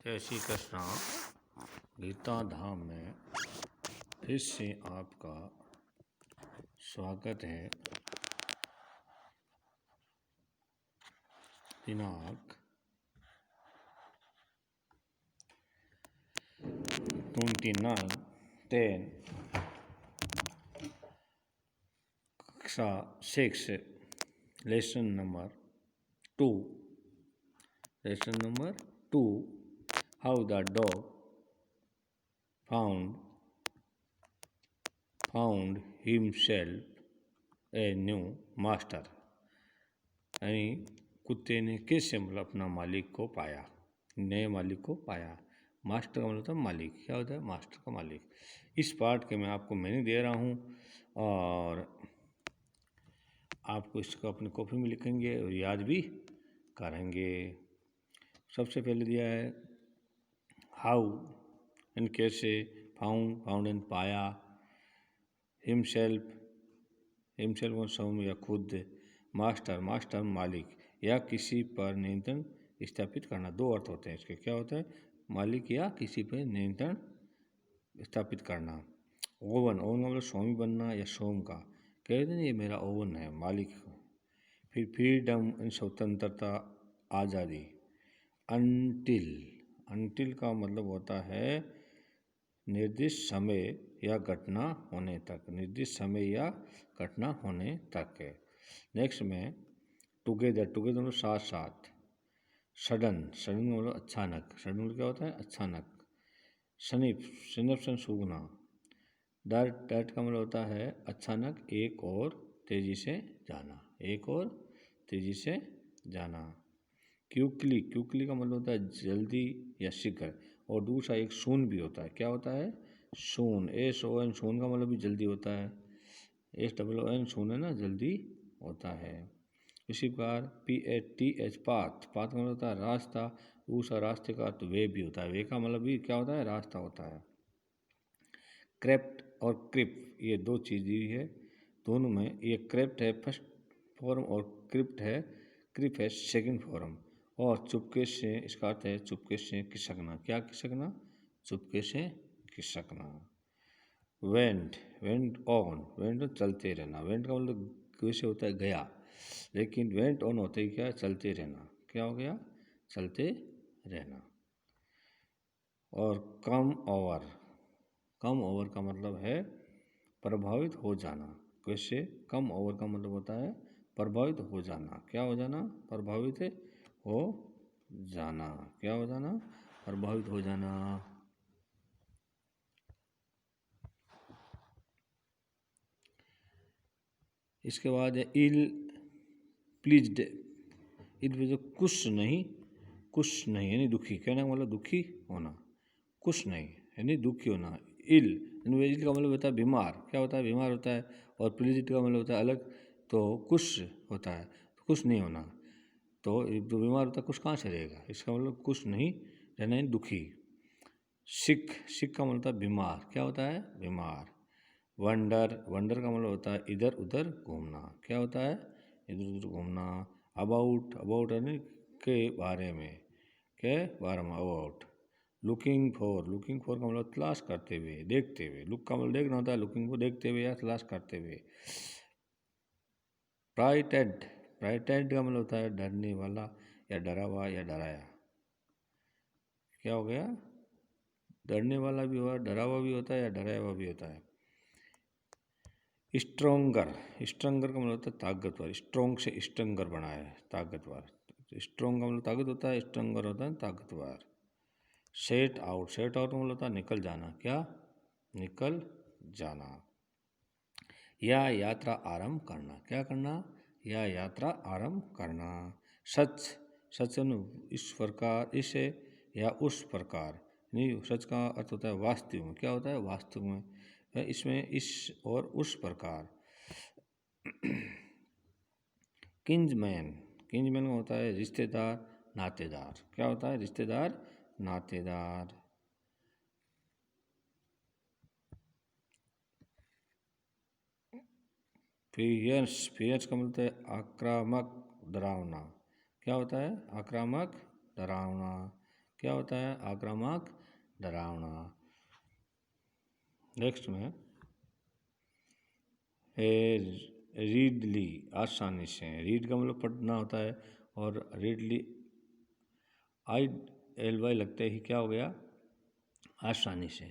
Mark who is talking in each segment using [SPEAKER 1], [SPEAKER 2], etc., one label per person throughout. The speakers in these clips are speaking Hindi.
[SPEAKER 1] जय श्री कृष्णा। गीता धाम में फिर से आपका स्वागत है। दिनांक 29/10 कक्षा 6 lesson number 2 how the dog found himself a new master. यानी कुत्ते ने कैसे मतलब अपना मालिक को पाया, नए मालिक को पाया। मास्टर का मतलब होता है मालिक। क्या होता है? मास्टर का मालिक। इस पार्ट के मैं आपको मीनिंग दे रहा हूँ और आपको इसको अपनी कॉपी में लिखेंगे और याद भी करेंगे। सबसे पहले दिया है हाउ एंड कैसे, फाउंड एंड पाया, हिमसेल्फ को स्वयं या खुद, मास्टर मालिक या किसी पर नियंत्रण स्थापित करना। दो अर्थ होते हैं इसके। क्या होता है? मालिक या किसी पर नियंत्रण स्थापित करना। ओवन का मतलब स्वामी बनना या स्वयं का। कहते हैं ये मेरा ओवन है, मालिक। फिर फ्रीडम स्वतंत्रता, आज़ादी। अनटिल का मतलब होता है निर्दिष्ट समय या घटना होने तक, नेक्स्ट में टुगेदर मतलब साथ साथ। सडन मतलब अचानक। सडन मतलब क्या होता है? अचानक। स्निप सूंघना। डर्ट का मतलब होता है अचानक एक और तेजी से जाना। क्विकली का मतलब होता है जल्दी या शीघ्र। और दूसरा एक सून भी होता है। क्या होता है? सून। SON सून का मतलब भी जल्दी होता है। SOON सून है ना, जल्दी होता है। इसी प्रकार PATH पाथ का मतलब होता है रास्ता। दूसरा रास्ते का तो वे भी होता है। वे का मतलब भी क्या होता है? रास्ता होता है। क्रेप्ट और क्रिप ये दो चीज़ दी है। दोनों में ये क्रेप्ट है फर्स्ट फॉर्म और क्रिप है सेकंड फॉर्म। और चुपके से, इसका अर्थ है चुपके से खिसकना। क्या खिसकना? चुपके से खिसकना। वेंट ऑन चलते रहना। वेंट का मतलब कैसे होता है? गया। लेकिन वेंट ऑन होते ही क्या? चलते रहना। क्या हो गया? चलते रहना। और कम ओवर का मतलब है प्रभावित हो जाना। कैसे? कम ओवर का मतलब होता है प्रभावित हो जाना। क्या हो जाना? प्रभावित हो जाना। क्या हो जाना? प्रभावित हो जाना। इसके बाद है इल प्लीज्ड। कुछ नहीं यानी दुखी। कहने का मतलब दुखी होना। कुछ नहीं यानी दुखी होना। इल का मतलब होता है बीमार। क्या होता है? बीमार होता है। और प्लीज्ड का मतलब होता है अलग। तो कुछ होता है तो कुछ नहीं होना। तो जो बीमार होता है कुछ कहाँ से रहेगा? इसका मतलब कुछ नहीं रहना यानी दुखी। सिक का मतलब होता है बीमार। क्या होता है? बीमार। वंडर का मतलब होता है इधर उधर घूमना। क्या होता है? इधर उधर घूमना। अबाउट यानी के बारे में। अबाउट। लुकिंग फॉर का मतलब तलाश करते हुए, देखते हुए। लुक का मतलब देखना होता है, लुकिंग को देखते हुए या तलाश करते हुए। फ्राइटेंड का मतलब होता है डरने वाला या डरा हुआ या डराया। क्या हो गया? डरने वाला भी हुआ, डरा हुआ भी होता है या डराया हुआ भी होता है। स्ट्रोंगर का मतलब होता है ताकतवर। स्ट्रोंग से स्ट्रंगर बना है, ताकतवर। स्ट्रोंग का मतलब ताकत होता है, स्ट्रंगर होता है ताकतवर। सेट आउट का मतलब होता है निकल जाना। क्या? निकल जाना। या यात्रा आरंभ करना। क्या करना? या यात्रा आरंभ करना। सच इस प्रकार, इसे या उस प्रकार। नहीं, सच का अर्थ होता है वास्तव में। क्या होता है? वास्तव में। इसमें इस और उस प्रकार। किंजमैन का होता है रिश्तेदार, नातेदार। क्या होता है? रिश्तेदार, नातेदार। फियर्स का मतलब है आक्रामक, डरावना। क्या होता है? आक्रामक, डरावना। क्या होता है? आक्रामक, डरावना। नेक्स्ट में रीडली, आसानी से। रीड का मतलब पढ़ना होता है, और रीडली ILY लगते ही क्या हो गया? आसानी से।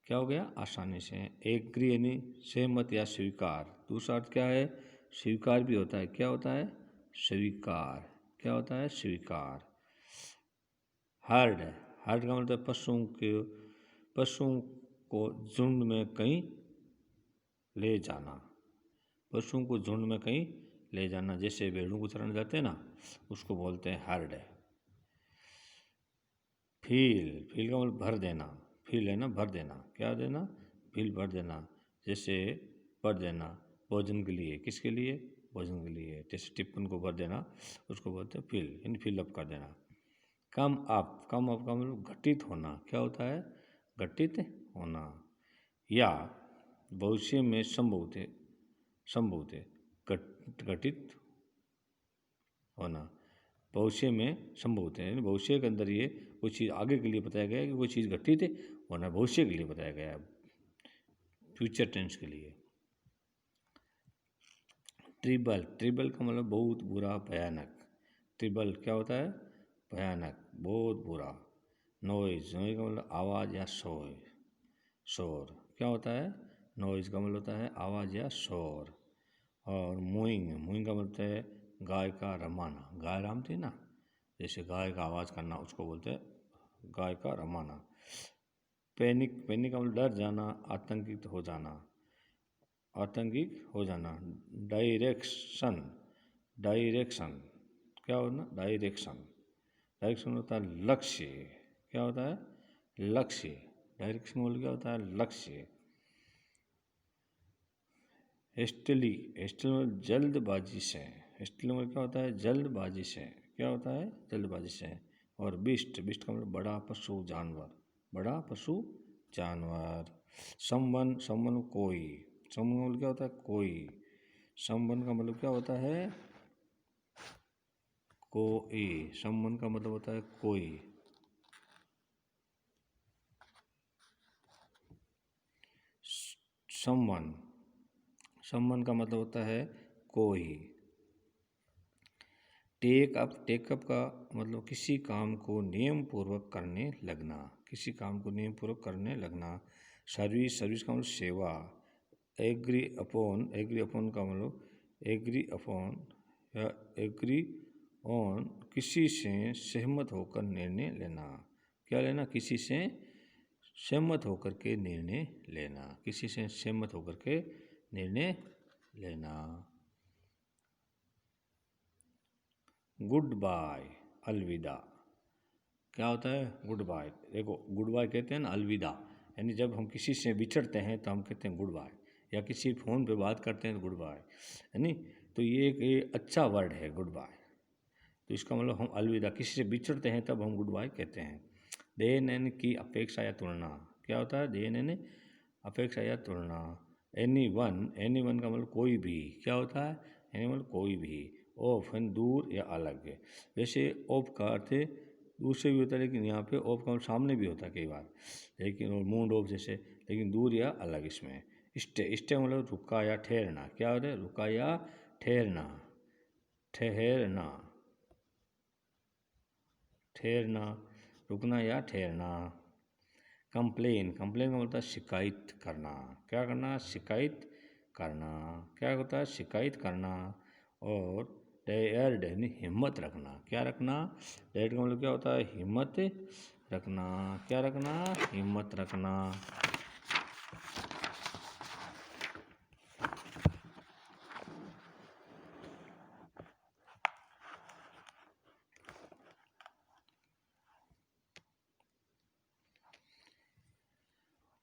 [SPEAKER 1] क्या हो गया? आसानी से। एग्री यानी सहमत या स्वीकार। दूसरा अर्थ क्या है? स्वीकार भी होता है। क्या होता है? स्वीकार। क्या होता है? स्वीकार। हर्ड, हर्ड का मतलब पशुओं को झुंड में कहीं ले जाना। पशुओं को झुंड में कहीं ले जाना, जैसे भेड़ों को चराने जाते हैं ना, उसको बोलते हैं हर्ड। फील, फील का मतलब भर देना। फील है ना, भर देना। क्या देना? फील, भर देना। जैसे भर देना भोजन के लिए। किसके लिए? भोजन के लिए। जैसे टिप्पन को भर देना, उसको बोलते हैं फील, यानी फिल अप कर देना। कम अप, कम अप का मतलब घटित होना। क्या होता है? घटित होना। या भविष्य में संभवतः घटित होना। भविष्य में संभवतः यानी भविष्य के अंदर ये कोई चीज़ आगे के लिए बताया गया है कि कोई चीज़ घटित होना, भविष्य के लिए बताया गया है, फ्यूचर टेंस के लिए। ट्रिबल, ट्रिबल का मतलब बहुत बुरा, भयानक। ट्रिबल क्या होता है? भयानक, बहुत बुरा। नॉइज, नॉइज का मतलब आवाज़ या शोर। क्या होता है? नॉइज का मतलब होता है आवाज़ या शोर। और मूइंग, मूइंग का मतलब है गाय का रमाना। गाय रामती ना, जैसे गाय का आवाज़ करना, उसको बोलते हैं गाय का रमाना। पैनिक, पैनिक का मतलब डर जाना, आतंकित हो जाना। आतंकित हो जाना। डायरेक्शन, डायरेक्शन क्या होना? डायरेक्शन, डायरेक्शन होता है लक्ष्य। क्या होता है? लक्ष्य। डायरेक्शन बोल क्या होता है? लक्ष्य। हेस्टली, हेस्टली मतलब जल्दबाजी से। हेस्टली मतलब क्या होता है? जल्दबाजी से। क्या होता है? जल्दबाजी से। और बिस्ट, बिस्ट का मतलब बड़ा पशु, जानवर। बड़ा पशु, जानवर। समवन, समवन कोई। समवन का मतलब क्या होता है? कोई। समवन का मतलब क्या होता है? कोई। समवन का मतलब होता है कोई। समवन, समवन का मतलब होता है कोई। टेकअप का मतलब किसी काम को नियम पूर्वक करने लगना। किसी काम को नियम पूर्वक करने लगना। सर्विस, सर्विस का मतलब सेवा। एग्री अपॉन, एग्री अपॉन का मतलब एग्री अपॉन या एग्री ऑन, किसी से सहमत होकर निर्णय लेना। क्या लेना? किसी से सहमत होकर के निर्णय लेना। किसी से सहमत होकर के निर्णय लेना। गुड बाय, अलविदा। क्या होता है? Good bye. देखो, गुड बाय कहते हैं ना, अलविदा, यानी जब हम किसी से बिछड़ते हैं तो हम कहते हैं गुड बाय, या किसी फ़ोन पे बात करते हैं तो गुड बाय, यानी तो ये एक अच्छा वर्ड है गुड बाय। तो इसका मतलब हम अलविदा, किसी से बिछड़ते हैं तब हम गुड बाय कहते हैं। देन की अपेक्षा या तुलना। क्या होता है? देन अपेक्षा या तुलना। एनी वन का मतलब कोई भी। क्या होता है? एनी मतलब कोई भी। ऑफ यानी दूर या अलग। वैसे ऑफ का अर्थ दूसरे भी होता है, लेकिन यहाँ पे ऑफ का मतलब सामने भी होता है कई बार, लेकिन और मूड ऑफ जैसे, लेकिन दूर या अलग इसमें। स्टे मतलब रुका या ठहरना। क्या होता है? रुका या ठहरना। ठहरना, ठहरना, रुकना या ठहरना। कंप्लेन, कंप्लेन का मतलब शिकायत करना। क्या करना? शिकायत करना। क्या होता है? शिकायत करना। और डेयर्ड यानी हिम्मत रखना। क्या रखना? डेयर्ड का मतलब क्या होता है? हिम्मत रखना। क्या रखना? हिम्मत रखना।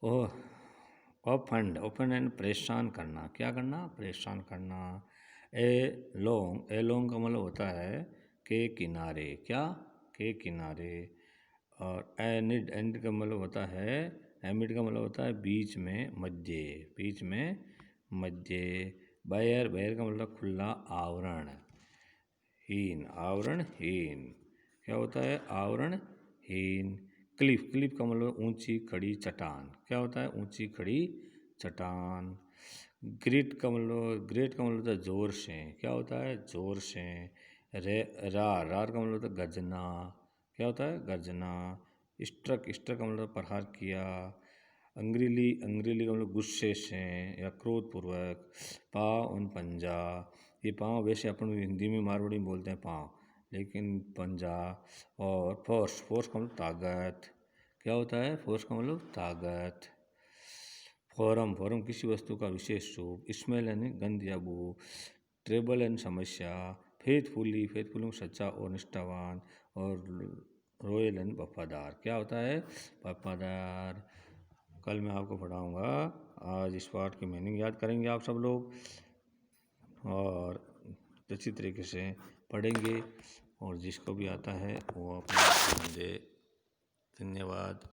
[SPEAKER 1] ओह, ऑफेंड, ऑफेंड एंड परेशान करना। क्या करना? परेशान करना। ए लॉन्ग का मतलब होता है के किनारे। क्या? के किनारे। और एनिड, एंड का मतलब होता है, एमिड का मतलब होता है बीच में, मध्य, बीच में, मध्य। बैर, बैर का मतलब खुला, आवरण हीन, आवरण हीन। क्या होता है? आवरण हीन। क्लिफ, क्लिफ का मतलब ऊंची खड़ी चट्टान। क्या होता है? ऊंची खड़ी चट्टान। ग्रेट का मतलब होता है जोर से। क्या होता है? जोर से। रार, रार का मतलब होता है गर्जना। क्या होता है? गर्जना। स्ट्रक, स्ट्रक का मतलब प्रहार किया। अंग्रेली, अंग्रेली का मतलब गुस्से से या क्रोधपूर्वक। पाँव और पंजा, ये पाँव वैसे अपन हिंदी में मारवाड़ी में बोलते हैं पाँव, लेकिन पंजा। और फोर्स, फोर्स का मतलब ताकत। क्या होता है? फोर्स का मतलब ताकत। फॉरम, फॉरम किसी वस्तु का विशेष रूप। स्मेल यानी गंध या बू। ट्रेबल यानी समस्या। फेथफुली, फेथफुली सच्चा और निष्ठावान। और रॉयल यानी वफादार। क्या होता है? वफादार। कल मैं आपको पढ़ाऊँगा। आज इस पाठ की मीनिंग याद करेंगे आप सब लोग और अच्छी तरीके से पढ़ेंगे, और जिसको भी आता है वो अपना ध्यान दे। धन्यवाद।